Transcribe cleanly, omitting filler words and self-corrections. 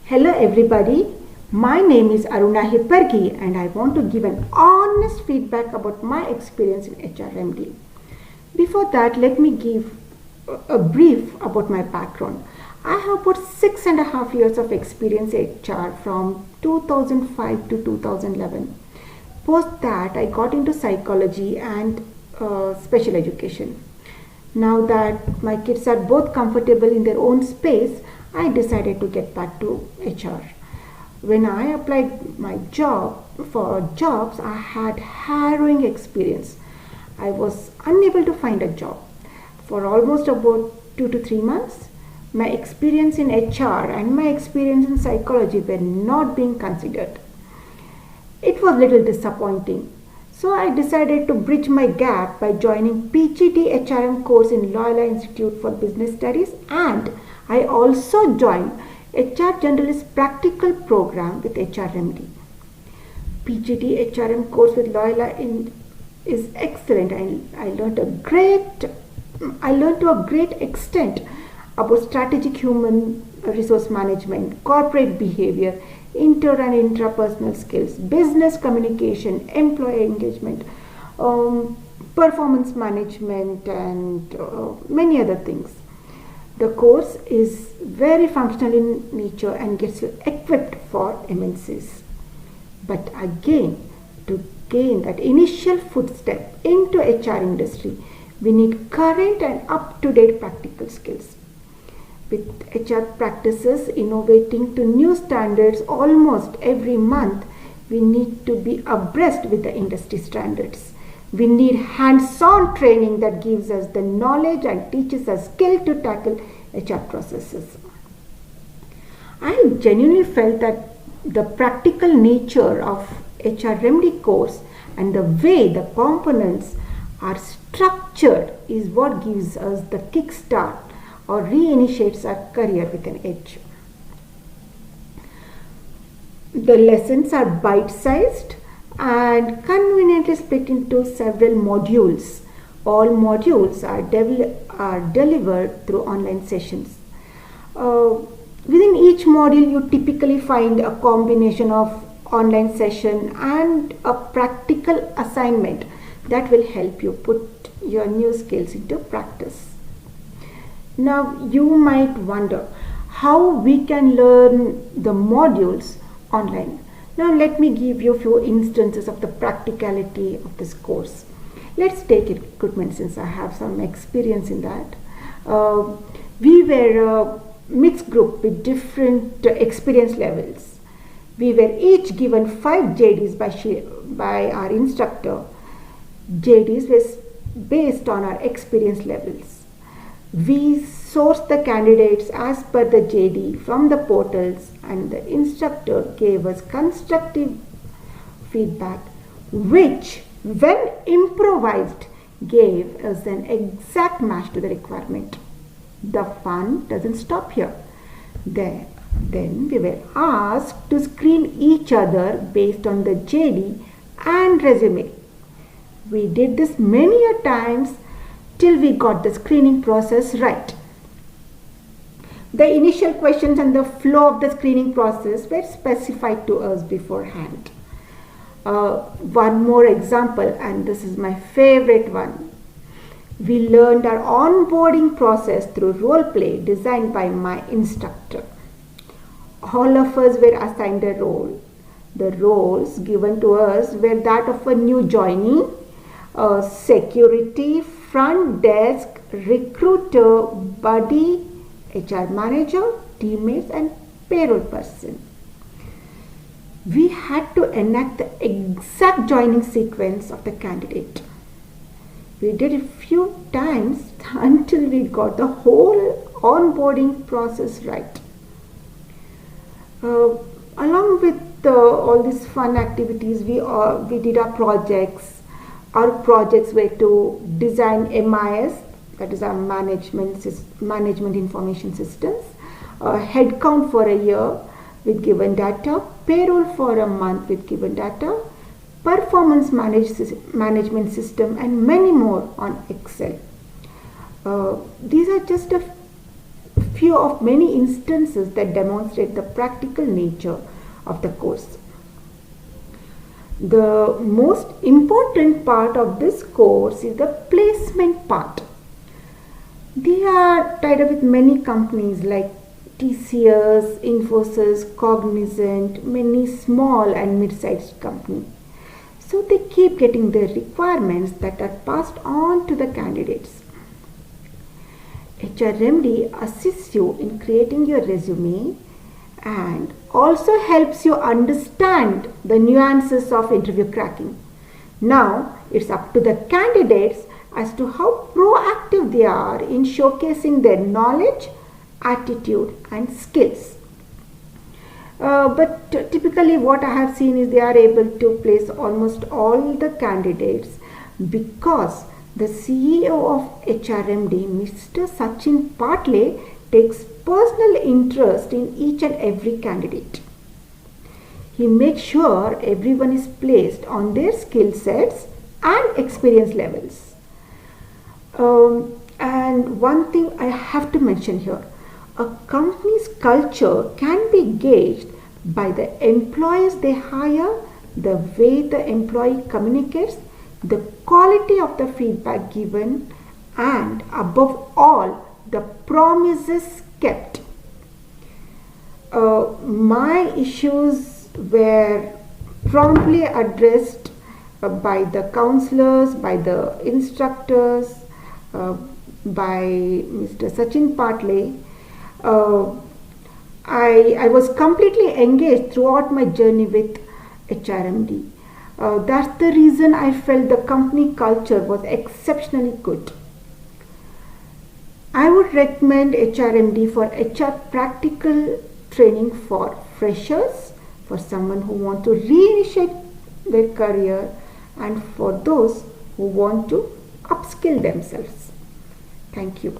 Hello everybody, my name is Aruna Hippargi and I want to give an honest feedback about my experience in HRMD. Before that, let me give a brief about my background. I have about 6.5 years of experience in HR from 2005 to 2011. Post that, I got into psychology and special education. Now that my kids are both comfortable in their own space, I decided to get back to HR. When I applied for jobs, I had harrowing experience. I was unable to find a job. For almost about 2 to 3 months, my experience in HR and my experience in psychology were not being considered. It was a little disappointing. So I decided to bridge my gap by joining PGD HRM course in Loyola Institute for Business Studies, and I also joined HR Generalist Practical Program with HRMD. PGD HRM course with Loyola is excellent. I learned to a great extent about strategic human resource management, corporate behavior, inter and intrapersonal skills, business communication, employee engagement, performance management, and many other things. The course is very functional in nature and gets you equipped for MNCs. But again, to gain that initial footstep into HR industry, we need current and up-to-date practical skills. With HR practices innovating to new standards almost every month, we need to be abreast with the industry standards. We need hands-on training that gives us the knowledge and teaches us skill to tackle HR processes. I genuinely felt that the practical nature of HRMD course and the way the components are structured is what gives us the kickstart or reinitiates our career with an edge. The lessons are bite-sized and conveniently split into several modules. All modules are delivered through online sessions. Within each module, you typically find a combination of online session and a practical assignment that will help you put your new skills into practice. Now, you might wonder how we can learn the modules online. Now, let me give you a few instances of the practicality of this course. Let's take recruitment, since I have some experience in that. We were a mixed group with different experience levels. We were each given 5 JDs by our instructor. JDs was based on our experience levels. We sourced the candidates as per the JD from the portals, and the instructor gave us constructive feedback, which, when improvised, gave us an exact match to the requirement. The fun doesn't stop here. Then we were asked to screen each other based on the JD and resume. We did this many a times till we got the screening process right. The initial questions and the flow of the screening process were specified to us beforehand. One more example, and this is my favorite one. We learned our onboarding process through role play designed by my instructor. All of us were assigned a role. The roles given to us were that of a new joinee, security, front desk, recruiter, buddy, HR manager, teammates, and payroll person. We had to enact the exact joining sequence of the candidate. We did it a few times until we got the whole onboarding process right. Along with all these fun activities, we did our projects. Our projects were to design MIS, that is our management information systems, headcount for a year with given data, payroll for a month with given data, performance management system, and many more on Excel. These are just a few of many instances that demonstrate the practical nature of the course. The most important part of this course is the placement part. They are tied up with many companies like TCS, Infosys, Cognizant, many small and mid-sized companies. So they keep getting the requirements that are passed on to the candidates. HRMD assists you in creating your resume and also helps you understand the nuances of interview cracking. Now it's up to the candidates as to how proactive they are in showcasing their knowledge, attitude and skills. But typically what I have seen is they are able to place almost all the candidates because the CEO of HRMD, Mr. Sachin Patle, takes personal interest in each and every candidate. He makes sure everyone is placed on their skill sets and experience levels. And one thing I have to mention here, a company's culture can be gauged by the employees they hire, the way the employee communicates, the quality of the feedback given, and above all, the promises kept. My issues were promptly addressed by the counselors, by the instructors, by Mr. Sachin Patle. I was completely engaged throughout my journey with HRMD. That's the reason I felt the company culture was exceptionally good. I would recommend HRMD for HR practical training for freshers, for someone who want to reinitiate their career, and for those who want to upskill themselves. Thank you.